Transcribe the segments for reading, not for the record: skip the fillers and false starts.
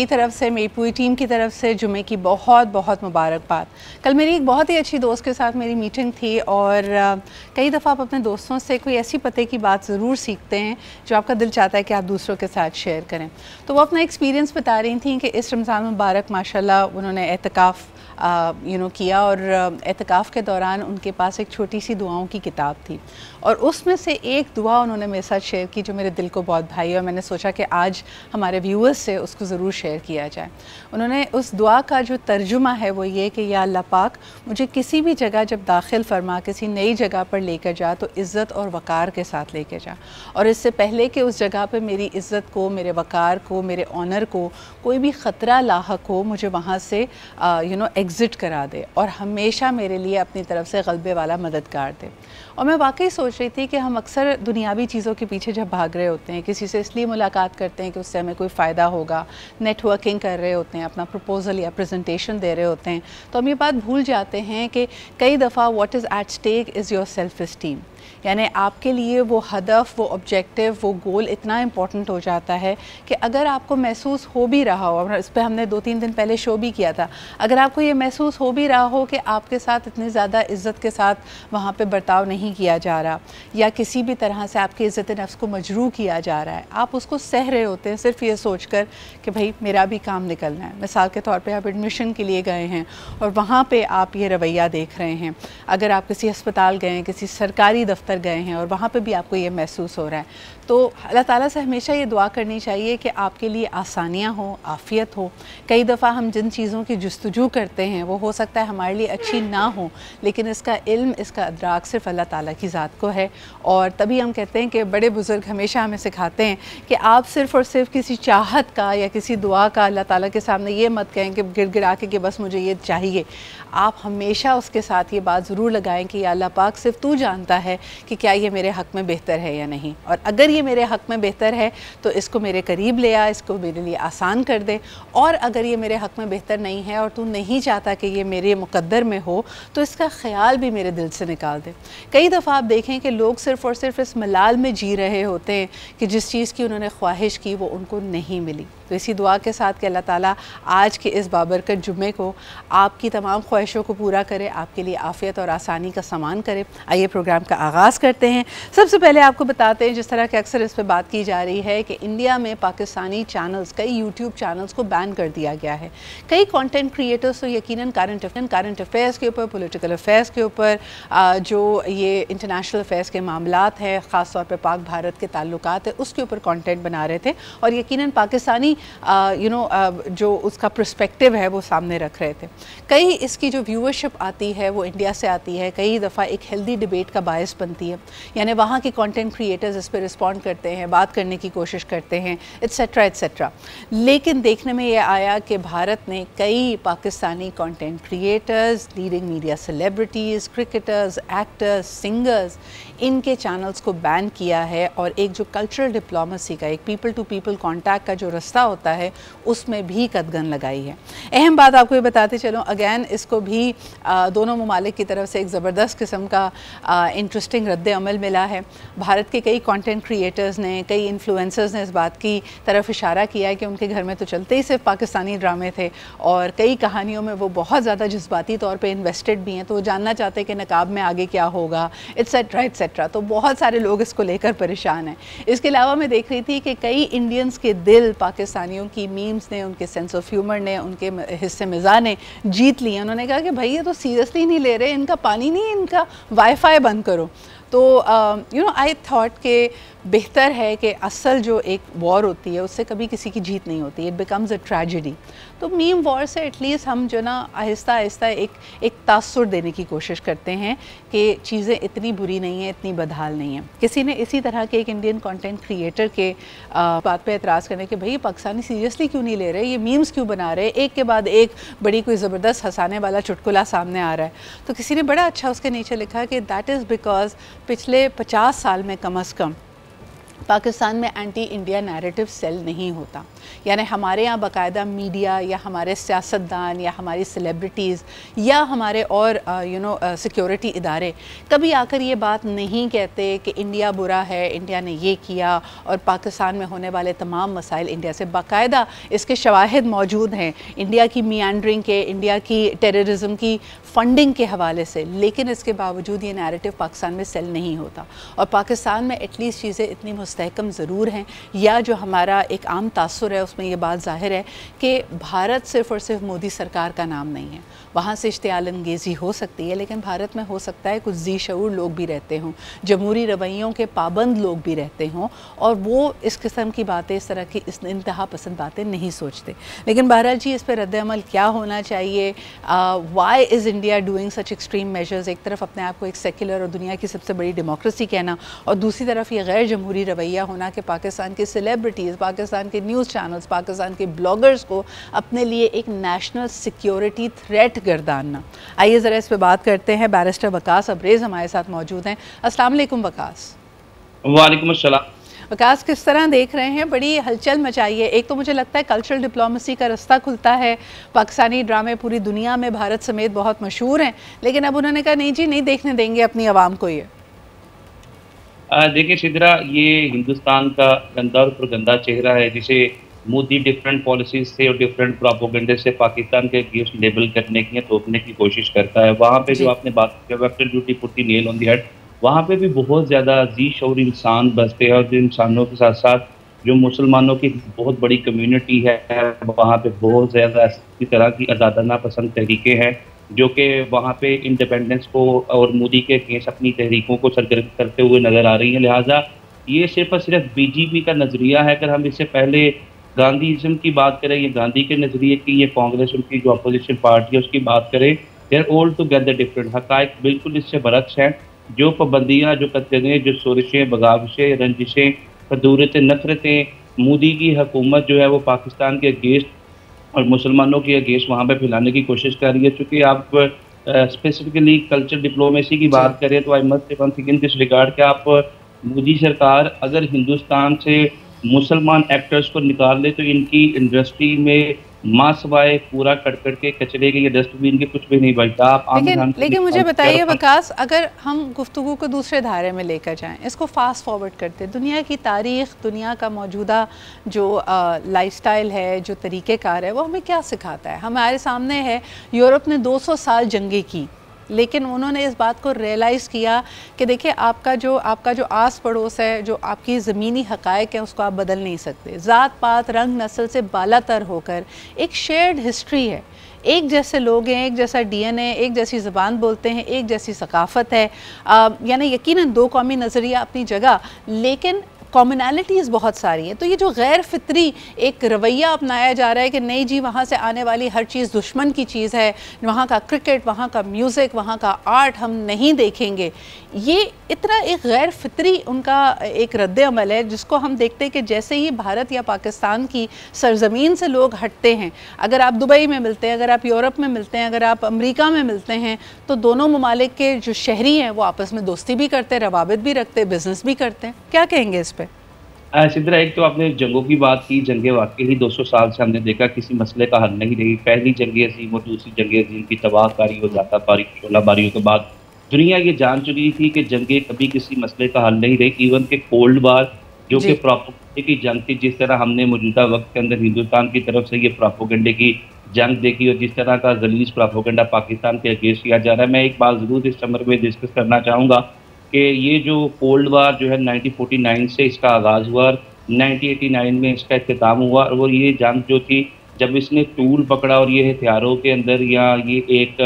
मेरी तरफ से, मेरी पूरी टीम की तरफ से जुमे की बहुत बहुत मुबारकबाद। कल मेरी एक बहुत ही अच्छी दोस्त के साथ मेरी मीटिंग थी और कई दफ़ा आप अपने दोस्तों से कोई ऐसी पते की बात ज़रूर सीखते हैं जो आपका दिल चाहता है कि आप दूसरों के साथ शेयर करें। तो वो अपना एक्सपीरियंस बता रही थी कि इस रमज़ान मुबारक माशाल्लाह उन्होंने एतकाफ़ किया और एतकाफ़ के दौरान उनके पास एक छोटी सी दुआओं की किताब थी और उसमें से एक दुआ उन्होंने मेरे साथ शेयर की जो मेरे दिल को बहुत भाई और मैंने सोचा कि आज हमारे व्यूअर्स से उसको ज़रूर शेयर किया जाए। उन्होंने उस दुआ का जो तर्जुमा है वो ये कि या अल्लाह पाक मुझे किसी भी जगह जब दाखिल फरमा, किसी नई जगह पर लेकर जा तो इज़्ज़त और वक़ार के साथ लेकर जा, और इससे पहले कि उस जगह पर मेरी इज़्ज़त को, मेरे वक़ार को, मेरे ऑनर को कोई भी ख़तरा लाहक हो, मुझे वहाँ से एग्ज़िट करा दे और हमेशा मेरे लिए अपनी तरफ से ग़लबे वाला मददगार दे। और मैं वाकई सोच रही थी कि हम अक्सर दुनियावी चीज़ों के पीछे जब भाग रहे होते हैं, किसी से इसलिए मुलाकात करते हैं कि उससे हमें कोई फ़ायदा होगा, नेटवर्किंग कर रहे होते हैं, अपना प्रपोज़ल या प्रेजेंटेशन दे रहे होते हैं, तो हम ये बात भूल जाते हैं कि कई दफ़ा what is at stake is your self esteem. यानी आपके लिए वो हदफ, वो ऑब्जेक्टिव, वो गोल इतना इम्पॉर्टेंट हो जाता है कि अगर आपको महसूस हो भी रहा हो, और इस पर हमने 2-3 दिन पहले शो भी किया था, अगर आपको ये महसूस हो भी रहा हो कि आपके साथ इतनी ज़्यादा इज़्ज़त के साथ वहाँ पे बर्ताव नहीं किया जा रहा या किसी भी तरह से आपकी इज़्ज़त नफ्स को मजरूह किया जा रहा है, आप उसको सह रहे होते हैं सिर्फ ये सोच कर कि भाई मेरा भी काम निकलना है। मिसाल के तौर पे आप एडमिशन के लिए गए हैं और वहाँ पे आप ये रवैया देख रहे हैं, अगर आप किसी अस्पताल गए हैं, किसी सरकारी दफ्तर गए हैं और वहाँ पे भी आपको ये महसूस हो रहा है, तो अल्लाह ताला से हमेशा ये दुआ करनी चाहिए कि आपके लिए आसानियाँ हो, आफ़ियत हो। कई दफ़ा हम जिन चीज़ों की जुस्तजू करते हैं वो हो सकता है हमारे लिए अच्छी ना हो, लेकिन इसका इल्म, इसका अदराक सिर्फ अल्लाह ताला की ज़ात को है। और तभी हम कहते हैं कि बड़े बुज़ुर्ग हमेशा हमें सिखाते हैं कि आप सिर्फ़ और सिर्फ किसी चाहत का या किसी दुआ का अल्लाह ताला के सामने ये मत कहें कि गिड़गिड़ा के कि बस मुझे ये चाहिए। आप हमेशा उसके साथ ये बात ज़रूर लगाएं कि या अल्लाह पाक सिर्फ तू जानता है कि क्या ये मेरे हक़ में बेहतर है या नहीं, और अगर ये मेरे हक़ में बेहतर है तो इसको मेरे करीब ले आ, इसको मेरे लिए आसान कर दे, और अगर ये मेरे हक़ में बेहतर नहीं है और तू नहीं चाहता कि ये मेरे मुक़द्दर में हो तो इसका ख़्याल भी मेरे दिल से निकाल दे। कई दफ़ा आप देखें कि लोग सिर्फ़ और सिर्फ इस मलाल में जी रहे होते हैं कि जिस चीज़ की उन्होंने ख्वाहिश की वो उनको नहीं मिली। तो इसी दुआ के साथ कि अल्लाह ताला आज के इस बाबरकत जुम्मे को आपकी तमाम ख्वाहिशों को पूरा करे, आपके लिए आफ़ियत और आसानी का सामान करे। आइए प्रोग्राम का आगाज़ करते हैं। सबसे पहले आपको बताते हैं, जिस तरह के अक्सर इस पर बात की जा रही है कि इंडिया में पाकिस्तानी चैनल्स, कई यूट्यूब चैनल्स को बैन कर दिया गया है। कई कंटेंट क्रिएटर्स तो यकीनन करंट अफेयर्स के ऊपर, पॉलिटिकल अफेयर्स के ऊपर, जो ये इंटरनेशनल अफेयर्स के मामलात हैं, ख़ास तौर पर पाक भारत के ताल्लुकात है, उसके ऊपर कंटेंट बना रहे थे और यकीनन पाकिस्तानी जो उसका पर्सपेक्टिव है वो सामने रख रहे थे। कई इसकी जो व्यूअरशिप आती है वो इंडिया से आती है, कई दफ़ा एक हेल्दी डिबेट का बायस बनती है, यानी वहाँ के कंटेंट क्रिएटर्स इस पर रिस्पॉन्ड करते हैं, बात करने की कोशिश करते हैं, एट्सेट्रा एट्सेट्रा। लेकिन देखने में ये आया कि भारत ने कई Pakistani content creators, leading media celebrities, cricketers, actors, singers, इनके चैनल्स को बैन किया है और एक जो कल्चरल डिप्लोमेसी का, एक पीपल टू पीपल कॉन्टैक्ट का जो रास्ता होता है उसमें भी कदगन लगाई है। अहम बात आपको ये बताते चलो, अगैन इसको भी दोनों ममालिक की तरफ से एक ज़बरदस्त किस्म का इंटरेस्टिंग रद्द अमल मिला है। भारत के कई कंटेंट क्रिएटर्स ने, कई इन्फ्लुएंसर्स ने इस बात की तरफ इशारा किया है कि उनके घर में तो चलते ही सिर्फ पाकिस्तानी ड्रामे थे और कई कहानियों में वो बहुत ज़्यादा जज्बाती तौर पर इन्वेस्टेड भी हैं, तो वो जानना चाहते हैं कि नकाब में आगे क्या होगा, एट्सेट्रा एट्सेट्रा। तो बहुत सारे लोग इसको लेकर परेशान हैं। इसके अलावा मैं देख रही थी कि कई इंडियंस के दिल पाकिस्तानियों की मीम्स ने, उनके सेंस ऑफ ह्यूमर ने, उनके हिस्से मिज़ाज ने जीत लिए। उन्होंने कहा कि भाई ये तो सीरियसली नहीं ले रहे, इनका पानी नहीं, इनका वाईफाई बंद करो। तो आई थॉट के बेहतर है कि असल जो एक वॉर होती है उससे कभी किसी की जीत नहीं होती, इट बिकम्स अ ट्रेजेडी। तो मीम वॉर से एटलीस्ट हम जो ना आहिस्ता आहिस्ता एक तासुर देने की कोशिश करते हैं कि चीज़ें इतनी बुरी नहीं हैं, इतनी बदहाल नहीं हैं। किसी ने इसी तरह के एक इंडियन कंटेंट क्रिएटर के बात पे एतराज़ करने के भाई पाकिस्तानी सीरियसली क्यों नहीं ले रहे, ये मीम्स क्यों बना रहे, एक के बाद एक बड़ी कोई ज़बरदस्त हंसाने वाला चुटकुला सामने आ रहा है। तो किसी ने बड़ा अच्छा उसके नीचे लिखा कि दैट इज़ बिकॉज पिछले 50 साल में कम अज़ कम पाकिस्तान में एंटी इंडिया नैरेटिव सेल नहीं होता। यानी हमारे यहाँ बाकायदा मीडिया या हमारे सियासतदान या हमारी सेलिब्रिटीज़ या हमारे और सिक्योरिटी इदारे कभी आकर ये बात नहीं कहते कि इंडिया बुरा है, इंडिया ने ये किया और पाकिस्तान में होने वाले तमाम मसाइल इंडिया से। बाकायदा इसके शवाहिद मौजूद हैं इंडिया की मियांडरिंग के, इंडिया की टेररिज्म की फंडिंग के हवाले से, लेकिन इसके बावजूद ये नैरेटिव पाकिस्तान में सेल नहीं होता। और पाकिस्तान में एटलीस्ट चीज़ें इतनी मुस्तहकम ज़रूर हैं, या जो हमारा एक आम तासुर है उसमें ये बात ज़ाहिर है कि भारत सिर्फ़ और सिर्फ मोदी सरकार का नाम नहीं है। वहाँ से इश्तियाल अंगेज़ी हो सकती है, लेकिन भारत में हो सकता है कुछ ज़ी शऊर लोग भी रहते हों, जमहूरी रवैयों के पाबंद लोग भी रहते हों, और वो इस किस्म की बातें, इस तरह की इस इंतहा पसंद बातें नहीं सोचते। लेकिन बहरहाल जी, इस पर रद्द-ए-अमल क्या होना चाहिए? Why is India doing such extreme measures? एक तरफ अपने आप को एक सेक्युलर और दुनिया की सबसे बड़ी डेमोक्रेसी कहना, और दूसरी तरफ ये गैर जमहूरी रवैया होना कि पाकिस्तान के सेलिब्रिटीज़, पाकिस्तान के न्यूज़ चैनल्स, पाकिस्तान के ब्लॉगर्स को अपने लिए एक नेशनल सिक्योरिटी थ्रेट गर्दानना। आइए ज़रा इस पर बात करते हैं। बैरिस्टर वकास अब्रेज़ हमारे साथ मौजूद हैं। अस्सलाम वालेकुम वकास। वालेकुम अस्सलाम। वकास, किस तरह देख रहे हैं? बड़ी हलचल मचाई है। एक तो मुझे लगता है कल्चरल डिप्लोमेसी का रास्ता खुलता है, पाकिस्तानी ड्रामे पूरी दुनिया में भारत समेत बहुत मशहूर हैं, लेकिन अब उन्होंने कहा नहीं जी, नहीं देखने देंगे अपनी आवाम को ये। देखिए सिद्रा, ये हिंदुस्तान का गंदा और गंदा चेहरा है, जिसे मोदी डिफरेंट पॉलिसीज से और डिफरेंट प्रोपेगेंडे से पाकिस्तान के अगेंस्ट लेबल करने की या थोपने की कोशिश करता है। वहाँ पे जो आपने बात की, absolutely put the nail on the head. वहाँ पे भी बहुत ज़्यादा जी शऊर इंसान बसते हैं, और इंसानों के साथ साथ जो मुसलमानों की बहुत बड़ी कम्युनिटी है, वहाँ पे बहुत ज़्यादा इसी तरह की आज़ादाना पसंद तहरीकें हैं, जो कि वहाँ पे इंडिपेंडेंस को और मोदी के अगेंस्ट अपनी तहरीकों को सरगर्म करते हुए नज़र आ रही हैं। लिहाजा ये सिर्फ और सिर्फ बीजेपी का नज़रिया है। अगर हम इससे पहले गांधीज़म की बात करें, ये गांधी के नज़रिए की, ये कांग्रेस उनकी जो अपोजिशन पार्टी है उसकी बात करें, they are all together different. हक़ाइक़ बिल्कुल इससे बरक्स हैं। जो पाबंदियाँ, जो कतलें, जो शोरिशें, बगावशें, रंजिशें, फदूरतें, नफ़रतें, मोदी की हुकूमत जो है वो पाकिस्तान के अगेंस्ट और मुसलमानों के अगेंस्ट वहाँ पे फैलाने की कोशिश कर रही है। चूँकि आप स्पेसिफिकली कल्चर डिप्लोमेसी की बात करें, तो I must say one thing in this regard कि आप मोदी सरकार अगर हिंदुस्तान से मुसलमान एक्टर्स को निकाल ले, तो इनकी इंडस्ट्री में मासवाए पूरा कट के कचरे के, ये डस्टबिन के कुछ भी नहीं बचता। आप लेकिन मुझे बताइए वकास, अगर हम गुफ्तगू को दूसरे धारे में लेकर जाएं, इसको फास्ट फॉरवर्ड करते, दुनिया की तारीख़, दुनिया का मौजूदा जो लाइफस्टाइल है, जो तरीक़ेकार है, वो हमें क्या सिखाता है? हमारे सामने है यूरोप ने 200 साल जंगें की, लेकिन उन्होंने इस बात को रियलाइज़ किया कि देखिए आपका जो आस पड़ोस है, जो आपकी ज़मीनी हक़ाइक़ है, उसको आप बदल नहीं सकते। ज़ात पात रंग नस्ल से बालातर होकर एक शेयर्ड हिस्ट्री है, एक जैसे लोग हैं, एक जैसा डीएनए, एक जैसी ज़बान बोलते हैं, एक जैसी सकाफ़त है। यानी यकीनन दो कौमी नज़रिया अपनी जगह, लेकिन कॉमनैलिटीज़ बहुत सारी हैं। तो ये जो गैर फितरी एक रवैया अपनाया जा रहा है कि नहीं जी, वहाँ से आने वाली हर चीज़ दुश्मन की चीज़ है, वहाँ का क्रिकेट, वहाँ का म्यूज़िक, वहाँ का आर्ट हम नहीं देखेंगे, ये इतना एक गैर फितरी उनका एक रद्द-ए-अमल है, जिसको हम देखते हैं कि जैसे ही भारत या पाकिस्तान की सरज़मीन से लोग हटते हैं, अगर आप दुबई में मिलते हैं, अगर आप यूरोप में मिलते हैं, अगर आप अमेरिका में मिलते हैं, तो दोनों ममालिक के जो शहरी हैं वो आपस में दोस्ती भी करते हैं, रवाबित भी रखते हैं, बिज़नेस भी करते हैं। क्या कहेंगे इस पर? सिद्रा, एक तो आपने जंगों की बात की। जंगें वाकई ही 200 साल से हमने देखा किसी मसले का हल नहीं रही। पहली जंग अज़ीम और दूसरी जंग अज़ीम की तबाहकारी और ज़ाताबारी, शोलाबारियों के बाद दुनिया ये जान चुकी थी कि जंगें कभी किसी मसले का हल नहीं रही। इवन के कोल्ड वार, जो कि प्रोपेगेंडे की जंग थी, जिस तरह हमने मौजूदा वक्त के अंदर हिंदुस्तान की तरफ से ये प्रोपेगेंडे की जंग देखी और जिस तरह का गलीज़ प्रोपेगेंडा पाकिस्तान के अगेंस्ट किया जा रहा है, मैं एक बात ज़रूर इस समर में डिस्कस करना चाहूँगा कि ये जो कोल्ड वार जो है 1949 से इसका आगाज़ हुआ, 1989 में इसका इख्तिताम हुआ, और ये जंग जो थी, जब इसने टूल पकड़ा और ये हथियारों के अंदर या ये एक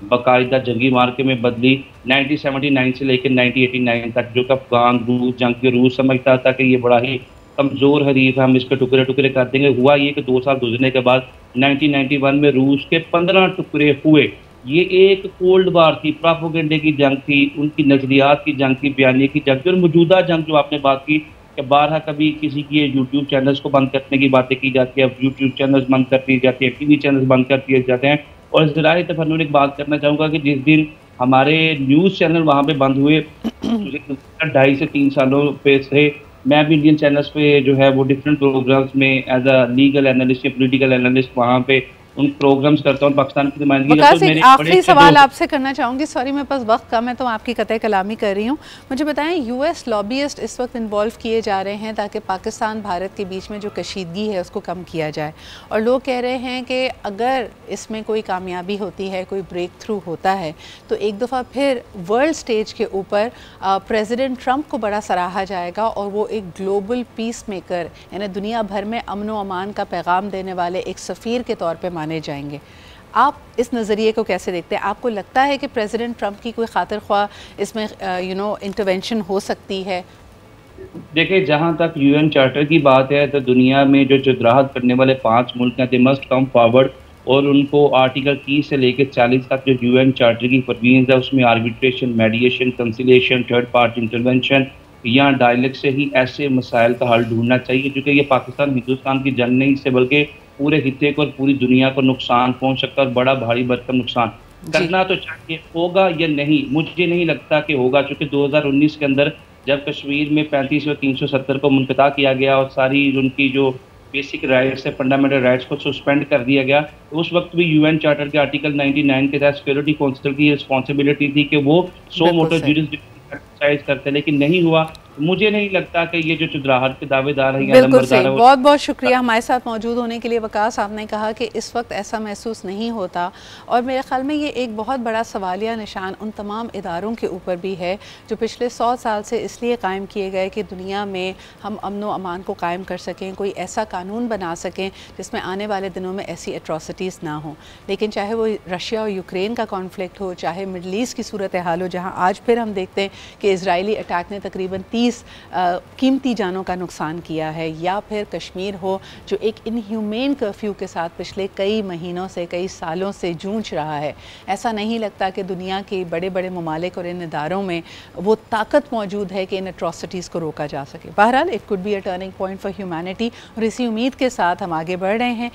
बाकायदा जंगी मार्के में बदली, 1979 से लेकर 1989 तक, जो कि अफगान रूस जंग के रूस समझता था कि ये बड़ा ही कमज़ोर हरीफ है, हम इसके टुकड़े टुकड़े कर देंगे। हुआ ये कि 2 साल गुजरने के बाद 1991 में रूस के 15 टुकड़े हुए। ये एक कोल्ड वार थी, प्रोपेगेंडे की जंग थी, उनकी नज़रियात की जंग थी, बयानी की जंग थी। और मौजूदा जंग जो आपने बात की कि बारहा कभी किसी की यूट्यूब चैनल्स को बंद करने की बातें की जाती है, अब यूट्यूब चैनल्स बंद कर दिए जाते हैं, टीवी चैनल्स बंद कर दिए जाते हैं। और ज़राए तफन्नुन एक बात करना चाहूँगा कि जिस दिन हमारे न्यूज़ चैनल वहाँ पे बंद हुए, 2.5 से 3 सालों पे से मैं भी इंडियन चैनल्स पे जो है वो डिफरेंट प्रोग्राम्स में एज़ अ लीगल एनालिस्ट या पॉलिटिकल एनालिस्ट वहाँ पे उन प्रोग्राम्स करता हूँ, पाकिस्तान की नुमाइंदगी करता हूँ। वकास, एक मेरे बड़े आखिरी अच्छे सवाल दोस्त आपसे करना चाहूँगी, सॉरी मेरे पास वक्त कम है तो आपकी कतई कलामी कर रही हूँ। मुझे बताएं, यूएस लॉबियस्ट इस वक्त इन्वॉल्व किए जा रहे हैं ताकि पाकिस्तान भारत के बीच में जो कशीदगी है उसको कम किया जाए, और लोग कह रहे हैं कि अगर इसमें कोई कामयाबी होती है, कोई ब्रेक थ्रू होता है, तो एक दफ़ा फिर वर्ल्ड स्टेज के ऊपर प्रेसिडेंट ट्रंप को बड़ा सराहा जाएगा और वो एक ग्लोबल पीस मेकर, यानी दुनिया भर में अमन व अमान का पैगाम देने वाले एक सफ़ीर के तौर पर माने जाएंगे। आप इस नज़रिए को कैसे देखते हैं? आपको लगता है कि प्रेसिडेंट ट्रंप की कोई खातिर ख्वाह इसमें इंटरवेंशन हो सकती है? देखिए, जहाँ तक यूएन चार्टर की बात है, तो दुनिया में जो जुदराहत करने वाले 5 मुल्क हैं, दे मस्ट कम फॉरवर्ड और उनको आर्टिकल 30 से लेकर 40 तक जो यूएन चार्टर की प्रोविजंस है, उसमें arbitration, मेडिएशन, conciliation, third party intervention या डायलॉग से ही ऐसे मसाइल का हल ढूँढना चाहिए, क्योंकि ये पाकिस्तान हिंदुस्तान की जंग नहीं, इससे बल्कि पूरे खित्ते को और पूरी दुनिया को नुकसान पहुँच सकता है और बड़ा भारी भरकम नुकसान। जी। करना तो चाहिए, होगा या नहीं, मुझे नहीं लगता कि होगा, क्योंकि 2019 के अंदर जब कश्मीर में 35 और 370 को मुनक़ता किया गया और सारी उनकी जो बेसिक राइट्स है, फंडामेंटल राइट्स को सस्पेंड कर दिया गया, तो उस वक्त भी यूएन चार्टर के आर्टिकल 99 के तहत सिक्योरिटी काउंसिल की रिस्पॉन्सिबिलिटी थी कि वो सो मोटो ज्यूरिसडिक्शन एक्सरसाइज करते, लेकिन नहीं हुआ। मुझे नहीं लगता कि ये जो चुदराहट के दावेदार हैं या बिल्कुल सही, नंबरदार है, बहुत बहुत शुक्रिया हमारे साथ मौजूद होने के लिए। वकास, आपने कहा कि इस वक्त ऐसा महसूस नहीं होता, और मेरे ख्याल में ये एक बहुत बड़ा सवालिया निशान उन तमाम इदारों के ऊपर भी है जो पिछले 100 साल से इसलिए कायम किए गए कि दुनिया में हम अमन व अमान को कायम कर सकें, कोई ऐसा कानून बना सकें जिसमें आने वाले दिनों में ऐसी एट्रॉसिटीज़ ना हों। लेकिन चाहे वो रशिया और यूक्रेन का कॉन्फ्लिक्ट हो, चाहे मिडल ईस्ट की सूरत हाल हो, जहाँ आज फिर हम देखते हैं कि इजरायली अटैक ने तकरीबन 30 कीमती जानों का नुकसान किया है, या फिर कश्मीर हो जो एक इनह्यूमेन कर्फ्यू के साथ पिछले कई महीनों से, कई सालों से जूझ रहा है। ऐसा नहीं लगता कि दुनिया के बड़े बड़े ममालिक और इन इदारों में वो ताकत मौजूद है कि इन एट्रॉसिटीज़ को रोका जा सके। बहरहाल, it could be a turning point for humanity, और इसी उम्मीद के साथ हम आगे बढ़ रहे हैं।